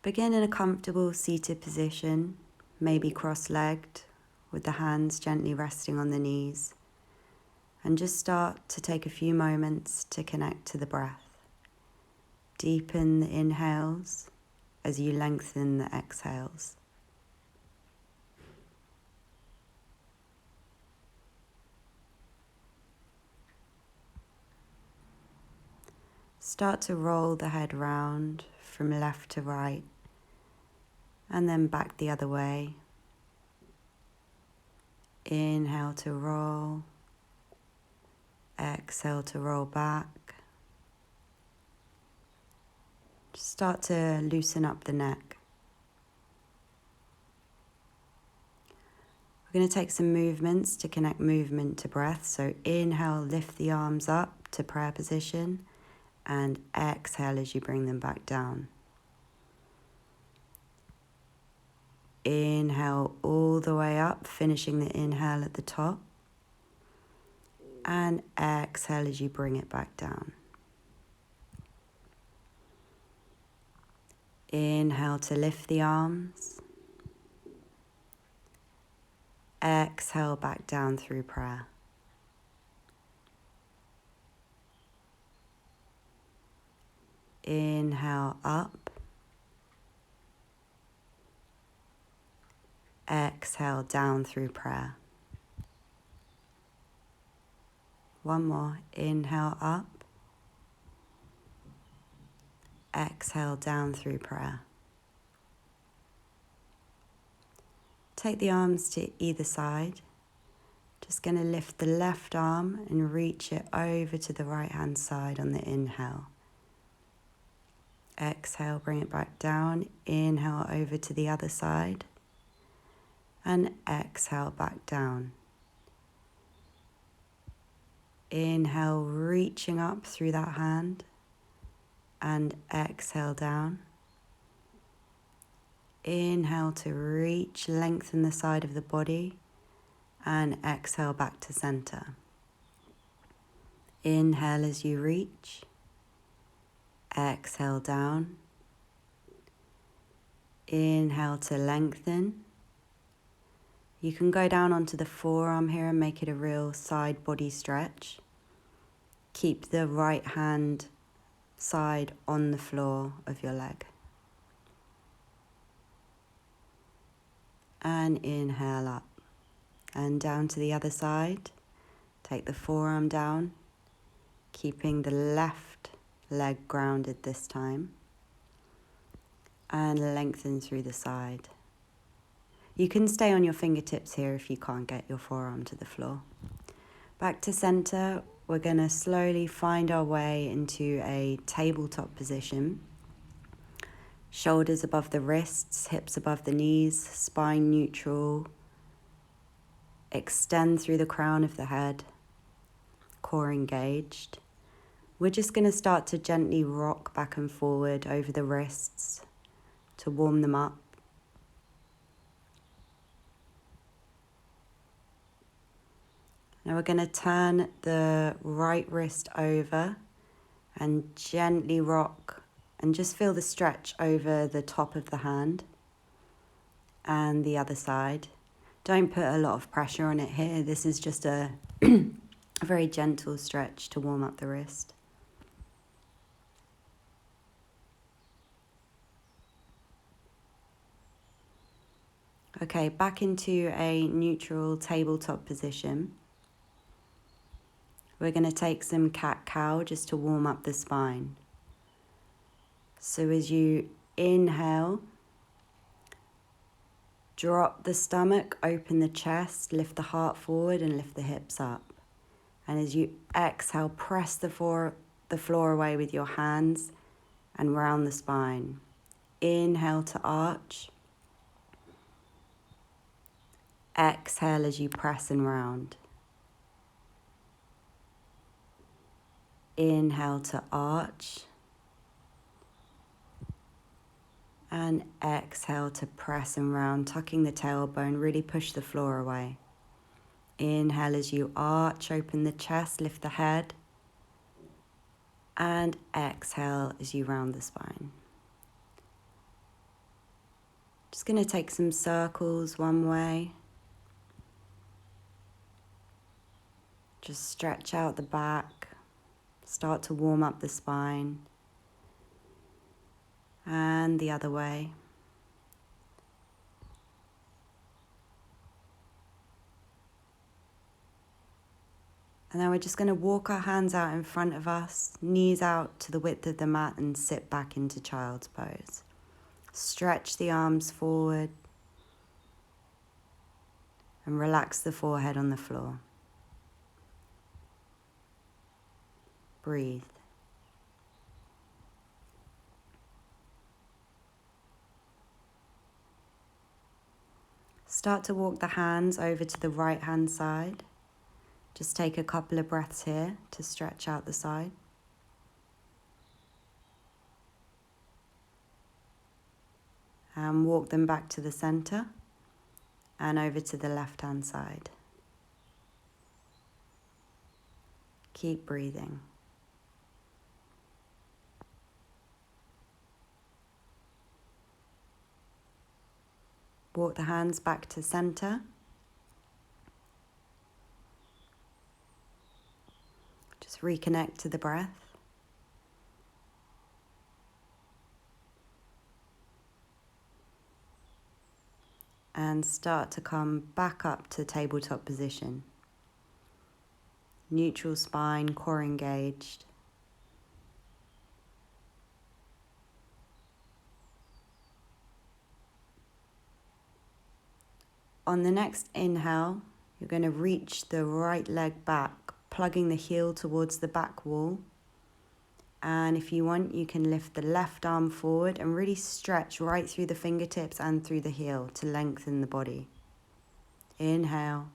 Begin in a comfortable seated position, maybe cross-legged, with the hands gently resting on the knees, and just start to take a few moments to connect to the breath. Deepen the inhales as you lengthen the exhales. Start to roll the head round from left to right and then back the other way. Inhale to roll, exhale to roll back. Start to loosen up the neck. We're going to take some movements to connect movement to breath. So inhale, lift the arms up to prayer position, and exhale as you bring them back down. Inhale all the way up, finishing the inhale at the top, and exhale as you bring it back down. Inhale to lift the arms. Exhale back down through prayer. Inhale up. Exhale down through prayer. One more. Inhale up. Exhale down through prayer. Take the arms to either side. Just going to lift the left arm and reach it over to the right hand side on the inhale. Exhale, bring it back down. Inhale over to the other side. And exhale back down. Inhale, reaching up through that hand. And exhale down. Inhale to reach, lengthen the side of the body. And exhale back to center. Inhale as you reach. Exhale down. Inhale to lengthen. You can go down onto the forearm here and make it a real side body stretch. Keep the right hand side on the floor of your leg. And inhale up. And down to the other side. Take the forearm down, keeping the left leg grounded this time. And lengthen through the side. You can stay on your fingertips here if you can't get your forearm to the floor. Back to center, we're going to slowly find our way into a tabletop position. Shoulders above the wrists, hips above the knees, spine neutral. Extend through the crown of the head, core engaged. We're just going to start to gently rock back and forward over the wrists to warm them up. Now we're going to turn the right wrist over and gently rock and just feel the stretch over the top of the hand and the other side. Don't put a lot of pressure on it here. This is just a very gentle stretch to warm up the wrist. Okay, back into a neutral tabletop position. We're going to take some cat-cow just to warm up the spine. So as you inhale, drop the stomach, open the chest, lift the heart forward and lift the hips up. And as you exhale, press the floor away with your hands and round the spine. Inhale to arch. Exhale as you press and round. Inhale to arch. And exhale to press and round, tucking the tailbone, really push the floor away. Inhale as you arch, open the chest, lift the head. And exhale as you round the spine. Just going to take some circles one way. Just stretch out the back, start to warm up the spine, and the other way. And then we're just going to walk our hands out in front of us, knees out to the width of the mat, and sit back into child's pose. Stretch the arms forward and relax the forehead on the floor. Breathe. Start to walk the hands over to the right hand side. Just take a couple of breaths here to stretch out the side. And walk them back to the center and over to the left hand side. Keep breathing. Walk the hands back to center. Just reconnect to the breath. And start to come back up to tabletop position. Neutral spine, core engaged. On the next inhale, you're going to reach the right leg back, plugging the heel towards the back wall. And if you want, you can lift the left arm forward and really stretch right through the fingertips and through the heel to lengthen the body. Inhale.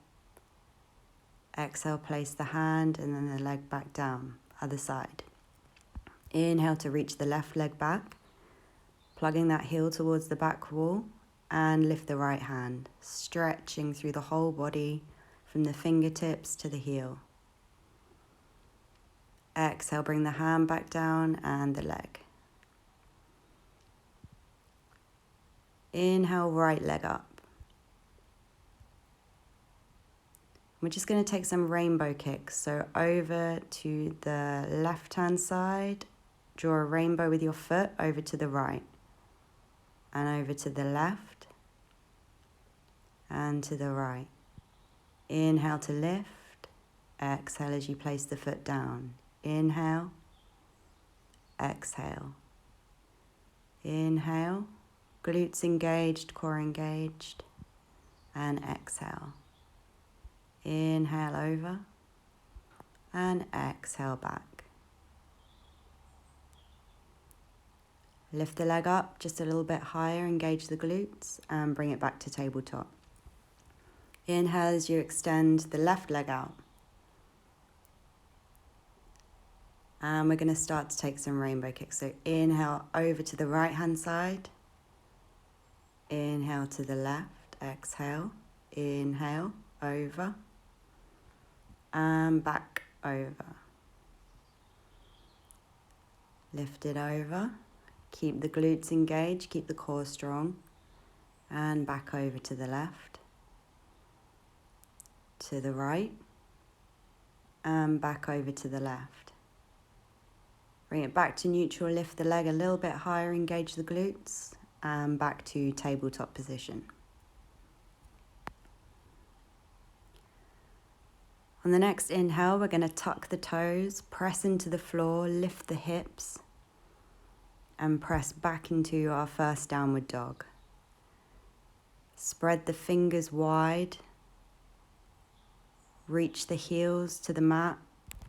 Exhale, place the hand and then the leg back down, other side. Inhale to reach the left leg back, plugging that heel towards the back wall, and lift the right hand, stretching through the whole body from the fingertips to the heel. Exhale, bring the hand back down and the leg. Inhale, right leg up. We're just going to take some rainbow kicks. So over to the left-hand side, draw a rainbow with your foot over to the right. And over to the left. And to the right. Inhale to lift. Exhale as you place the foot down. Inhale. Exhale. Inhale. Glutes engaged, core engaged. And exhale. Inhale over and exhale back. Lift the leg up just a little bit higher, engage the glutes and bring it back to tabletop. Inhale as you extend the left leg out. And we're going to start to take some rainbow kicks. So inhale over to the right hand side. Inhale to the left, exhale. Inhale over. And back over. Lift it over. Keep the glutes engaged, keep the core strong. And back over to the left. To the right. And back over to the left. Bring it back to neutral, lift the leg a little bit higher, engage the glutes. And back to tabletop position. On the next inhale, we're going to tuck the toes, press into the floor, lift the hips, and press back into our first downward dog. Spread the fingers wide. Reach the heels to the mat.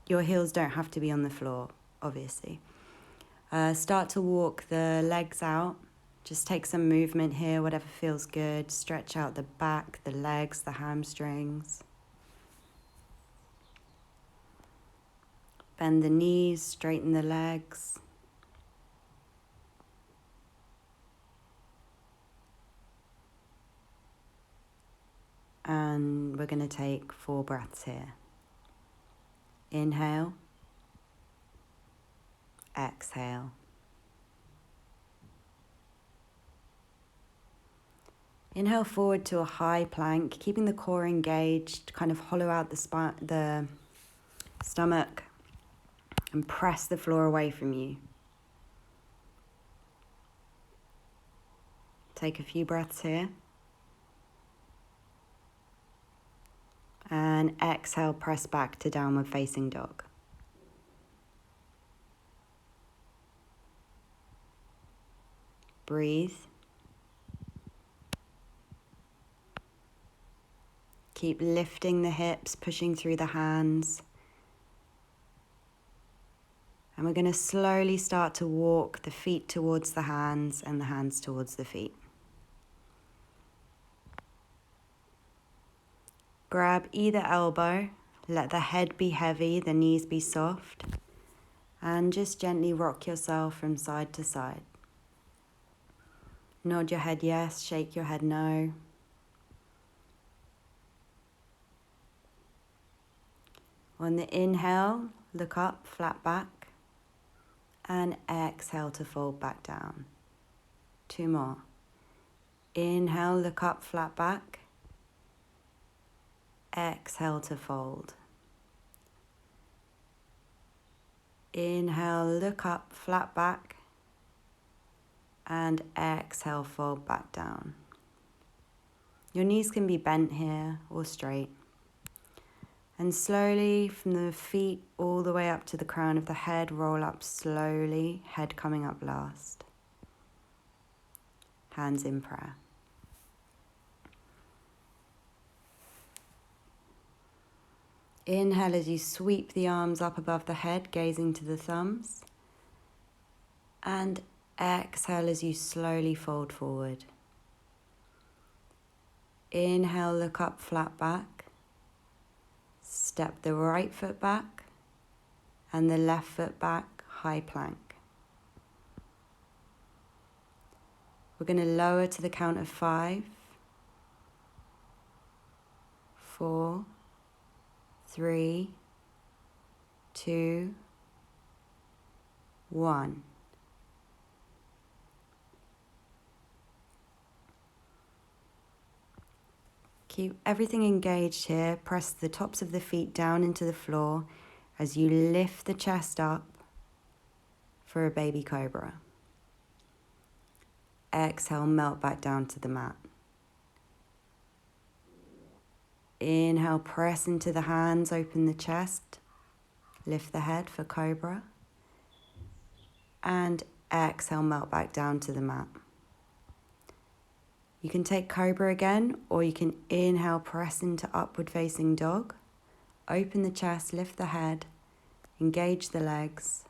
Your heels don't have to be on the floor, obviously. Start to walk the legs out. Just take some movement here, whatever feels good. Stretch out the back, the legs, the hamstrings. Bend the knees, straighten the legs. And we're going to take 4 breaths here. Inhale. Exhale. Inhale forward to a high plank, keeping the core engaged, kind of hollow out the stomach, and press the floor away from you. Take a few breaths here. And exhale, press back to downward facing dog. Breathe. Keep lifting the hips, pushing through the hands. And we're going to slowly start to walk the feet towards the hands and the hands towards the feet. Grab either elbow, let the head be heavy, the knees be soft, and just gently rock yourself from side to side. Nod your head yes, shake your head no. On the inhale, look up, flat back, and exhale to fold back down. 2 more. Inhale, look up, flat back. Exhale to fold. Inhale, look up, flat back. And exhale, fold back down. Your knees can be bent here or straight. And slowly from the feet all the way up to the crown of the head, roll up slowly, head coming up last. Hands in prayer. Inhale as you sweep the arms up above the head, gazing to the thumbs. And exhale as you slowly fold forward. Inhale, look up, flat back. Step the right foot back and the left foot back, high plank. We're going to lower to the count of 5, 4, 3, 2, 1. Keep everything engaged here. Press the tops of the feet down into the floor as you lift the chest up for a baby cobra. Exhale, melt back down to the mat. Inhale, press into the hands, open the chest, lift the head for cobra. And exhale, melt back down to the mat. You can take cobra again, or you can inhale, press into upward facing dog. Open the chest, lift the head, engage the legs,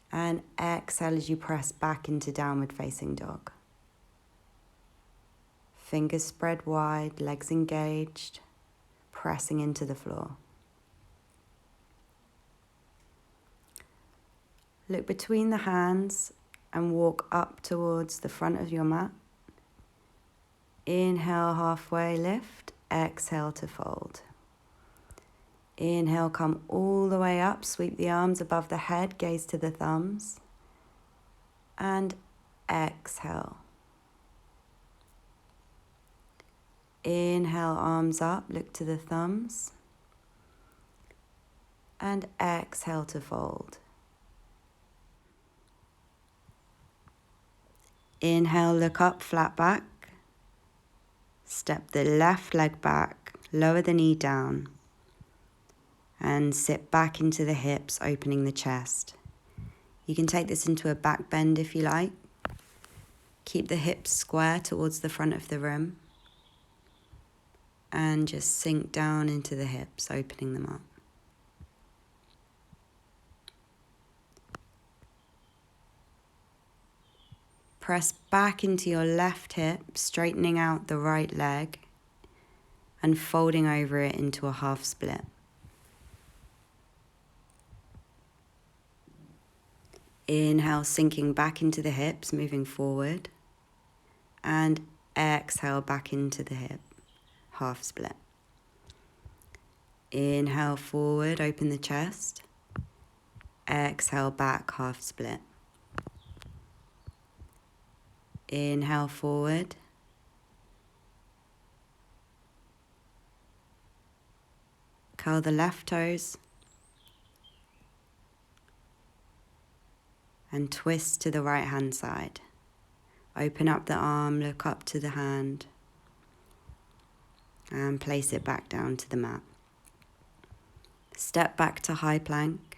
and exhale as you press back into downward facing dog. Fingers spread wide, legs engaged, pressing into the floor. Look between the hands and walk up towards the front of your mat. Inhale, halfway lift. Exhale to fold. Inhale, come all the way up. Sweep the arms above the head. Gaze to the thumbs. And exhale. Inhale, arms up. Look to the thumbs. And exhale to fold. Inhale, look up, flat back. Step the left leg back, lower the knee down, and sit back into the hips, opening the chest. You can take this into a back bend if you like. Keep the hips square towards the front of the room, and just sink down into the hips, opening them up. Press back into your left hip, straightening out the right leg and folding over it into a half split. Inhale, sinking back into the hips, moving forward. And exhale, back into the hip, half split. Inhale, forward, open the chest. Exhale, back, half split. Inhale, forward. Curl the left toes and twist to the right hand side. Open up the arm, look up to the hand, and place it back down to the mat. Step back to high plank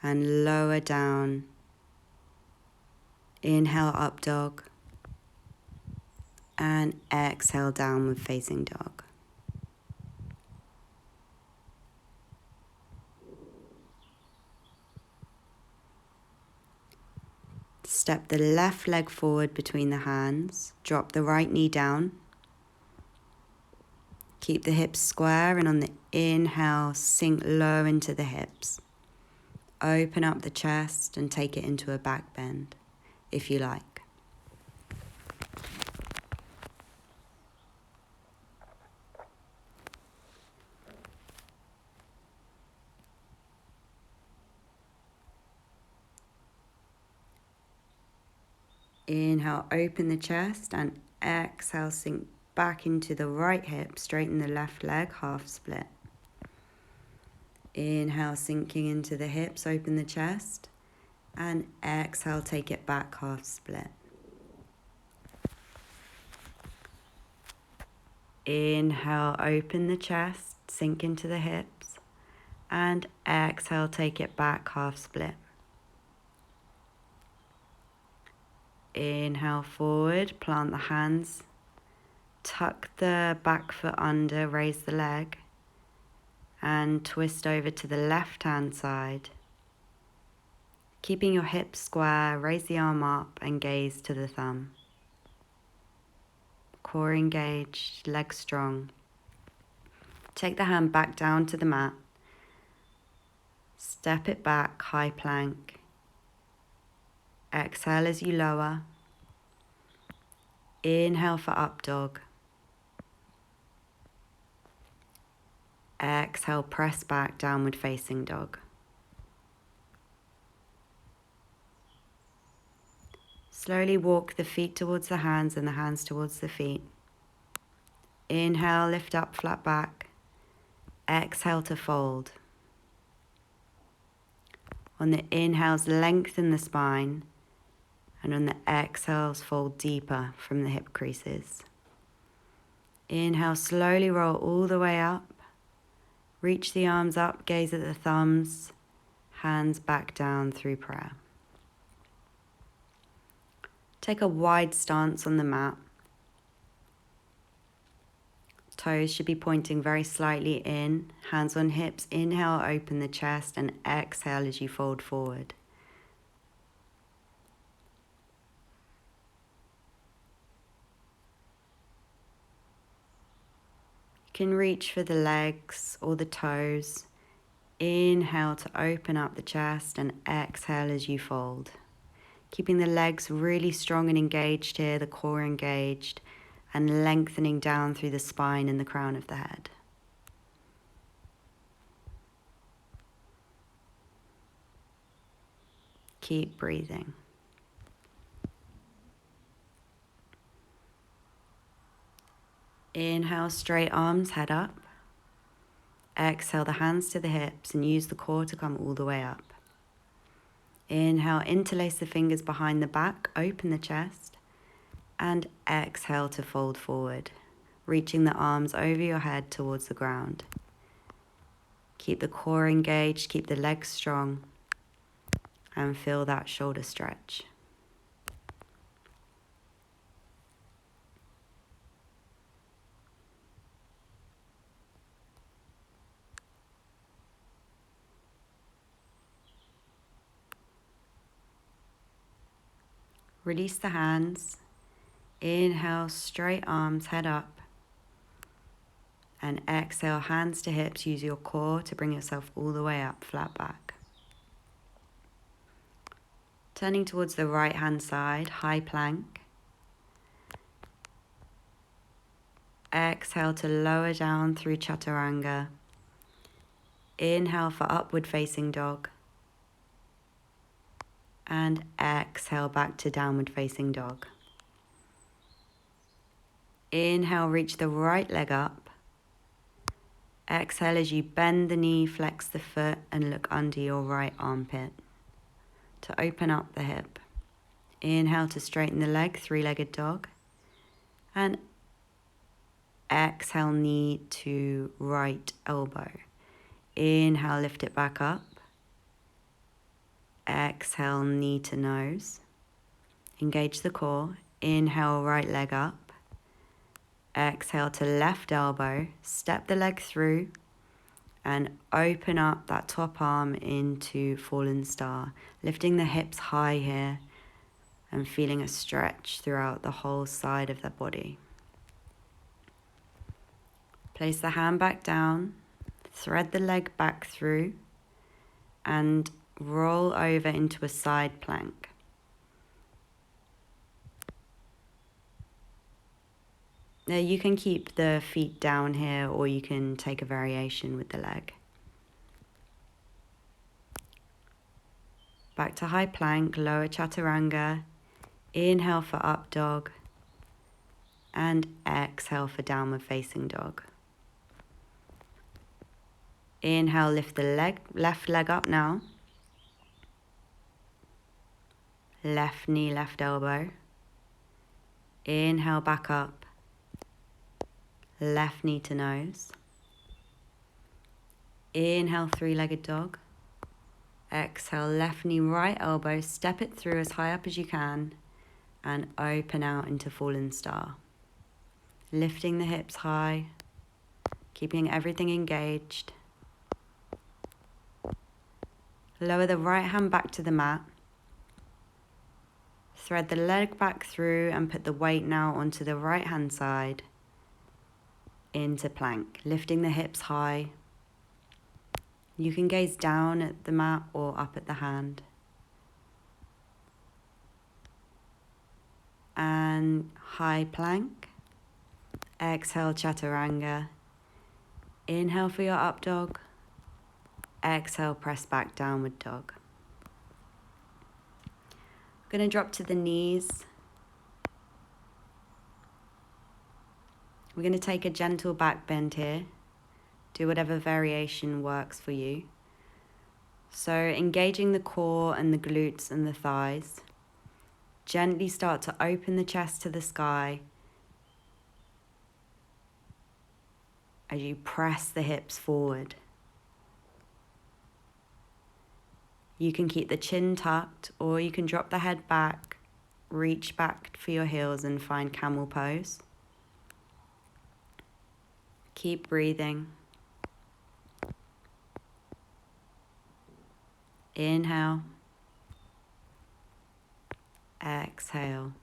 and lower down. Inhale, up dog, and exhale, downward facing dog. Step the left leg forward between the hands, drop the right knee down. Keep the hips square, and on the inhale, sink low into the hips. Open up the chest and take it into a back bend, if you like. Inhale, open the chest, and exhale, sink back into the right hip, straighten the left leg, half split. Inhale, sinking into the hips, open the chest, and exhale, take it back, half split. Inhale, open the chest, sink into the hips, and exhale, take it back, half split. Inhale forward, plant the hands, tuck the back foot under, raise the leg, and twist over to the left hand side. Keeping your hips square, raise the arm up and gaze to the thumb. Core engaged, legs strong. Take the hand back down to the mat. Step it back, high plank. Exhale as you lower. Inhale for up dog. Exhale, press back, downward facing dog. Slowly walk the feet towards the hands and the hands towards the feet. Inhale, lift up, flat back. Exhale to fold. On the inhales, lengthen the spine. And on the exhales, fold deeper from the hip creases. Inhale, slowly roll all the way up. Reach the arms up, gaze at the thumbs, hands back down through prayer. Take a wide stance on the mat. Toes should be pointing very slightly in, hands on hips. Inhale, open the chest, and exhale as you fold forward. You can reach for the legs or the toes. Inhale to open up the chest, and exhale as you fold. Keeping the legs really strong and engaged here, the core engaged, and lengthening down through the spine and the crown of the head. Keep breathing. Inhale, straight arms, head up. Exhale, the hands to the hips, and use the core to come all the way up. Inhale, interlace the fingers behind the back, open the chest, and exhale to fold forward, reaching the arms over your head towards the ground. Keep the core engaged, keep the legs strong, and feel that shoulder stretch. Release the hands. Inhale, straight arms, head up. And exhale, hands to hips. Use your core to bring yourself all the way up, flat back. Turning towards the right hand side, high plank. Exhale to lower down through chaturanga. Inhale for upward facing dog. And exhale back to downward facing dog. Inhale, reach the right leg up. Exhale as you bend the knee, flex the foot, and look under your right armpit to open up the hip. Inhale to straighten the leg, three-legged dog. And exhale, knee to right elbow. Inhale, lift it back up. Exhale, knee to nose. Engage the core. Inhale, right leg up. Exhale to left elbow. Step the leg through and open up that top arm into fallen star. Lifting the hips high here and feeling a stretch throughout the whole side of the body. Place the hand back down. Thread the leg back through and roll over into a side plank. Now you can keep the feet down here, or you can take a variation with the leg. Back to high plank, lower chaturanga. Inhale for up dog and exhale for downward facing dog. Inhale, lift the left leg up now. Left knee, left elbow. Inhale, back up. Left knee to nose. Inhale, three-legged dog. Exhale, left knee, right elbow. Step it through as high up as you can and open out into fallen star. Lifting the hips high, keeping everything engaged. Lower the right hand back to the mat. Thread the leg back through and put the weight now onto the right hand side into plank, lifting the hips high. You can gaze down at the mat or up at the hand. And high plank. Exhale, chaturanga. Inhale for your up dog. Exhale, press back, downward dog. We're going to drop to the knees. We're going to take a gentle back bend here. Do whatever variation works for you. So engaging the core and the glutes and the thighs. Gently start to open the chest to the sky as you press the hips forward. You can keep the chin tucked, or you can drop the head back, reach back for your heels and find camel pose. Keep breathing. Inhale. Exhale.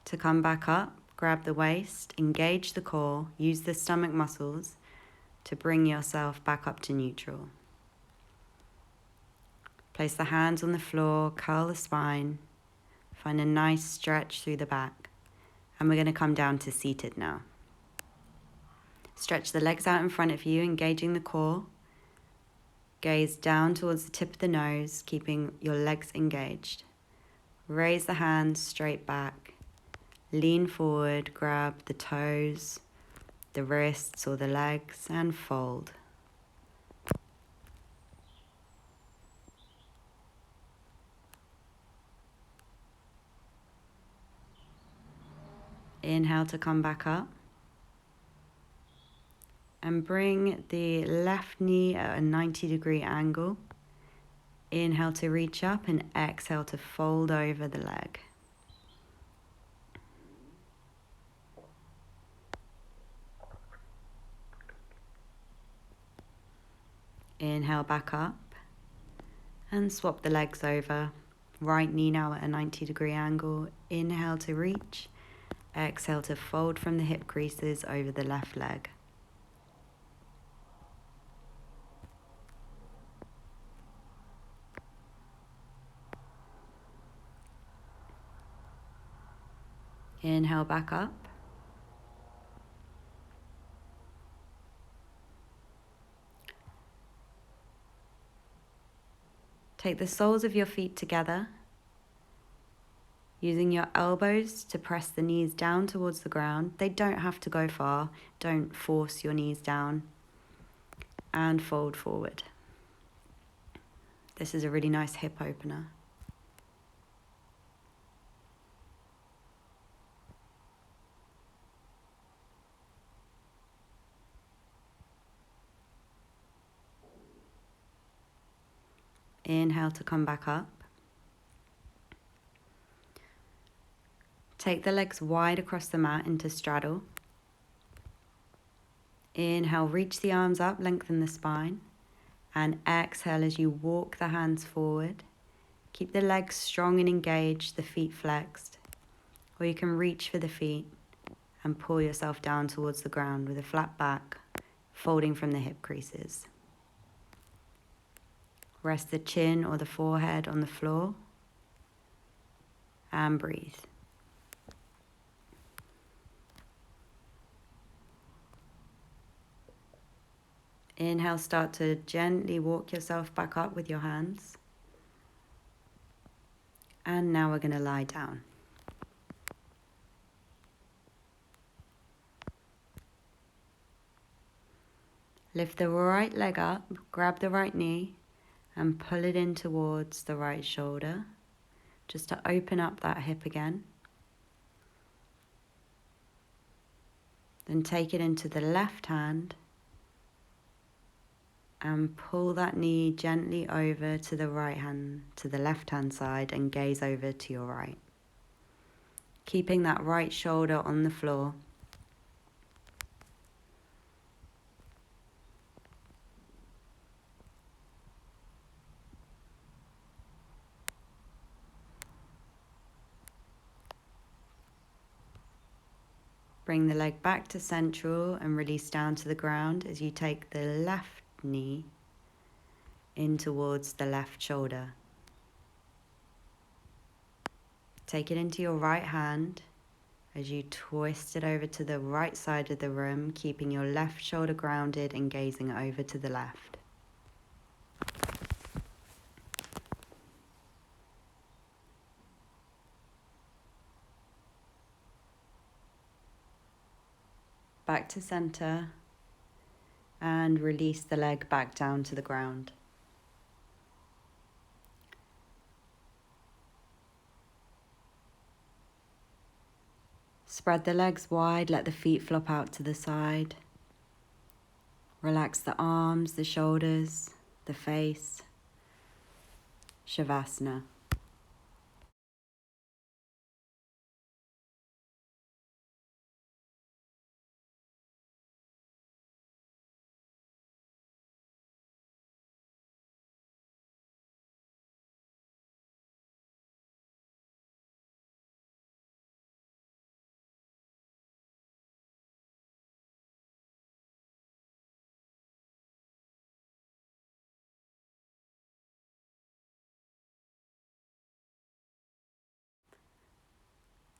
To come back up, grab the waist, engage the core, use the stomach muscles to bring yourself back up to neutral. Place the hands on the floor, curl the spine, find a nice stretch through the back, and we're going to come down to seated now. Stretch the legs out in front of you, engaging the core. Gaze down towards the tip of the nose, keeping your legs engaged. Raise the hands straight back. Lean forward, grab the toes, the wrists or the legs, and fold. Inhale to come back up. And bring the left knee at a 90-degree angle. Inhale to reach up and exhale to fold over the leg. Inhale back up and swap the legs over. Right knee now at a 90-degree angle. Inhale to reach. Exhale to fold from the hip creases over the left leg. Inhale back up. Take the soles of your feet together Using your elbows to press the knees down towards the ground. They don't have to go far. Don't force your knees down. And fold forward. This is a really nice hip opener. Inhale to come back up. Take the legs wide across the mat into straddle. Inhale, reach the arms up, lengthen the spine. And exhale as you walk the hands forward. Keep the legs strong and engaged, the feet flexed. Or you can reach for the feet and pull yourself down towards the ground with a flat back, folding from the hip creases. Rest the chin or the forehead on the floor and breathe. Inhale, start to gently walk yourself back up with your hands. And now we're going to lie down. Lift the right leg up, grab the right knee, and pull it in towards the right shoulder, just to open up that hip again. Then take it into the left hand and pull that knee gently over to the right hand, to the left hand side, and gaze over to your right. Keeping that right shoulder on the floor. Bring the leg back to central and release down to the ground as you take the left knee in towards the left shoulder. Take it into your right hand as you twist it over to the right side of the room, keeping your left shoulder grounded and gazing over to the left. Back to center and release the leg back down to the ground. Spread the legs wide, let the feet flop out to the side. Relax the arms, the shoulders, the face. Shavasana.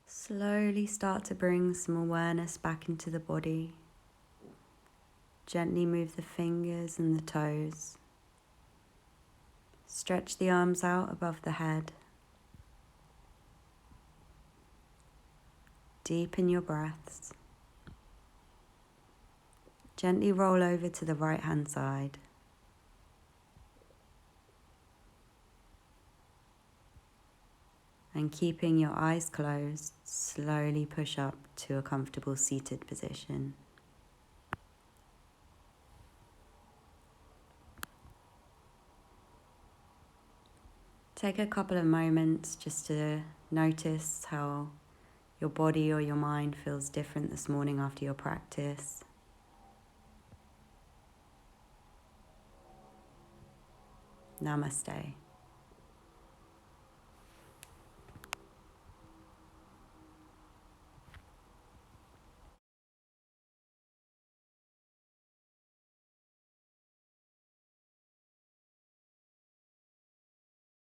Slowly start to bring some awareness back into the body. Gently move the fingers and the toes. Stretch the arms out above the head. Deepen your breaths. Gently roll over to the right hand side. And keeping your eyes closed, slowly push up to a comfortable seated position. Take a couple of moments just to notice how your body or your mind feels different this morning after your practice. Namaste.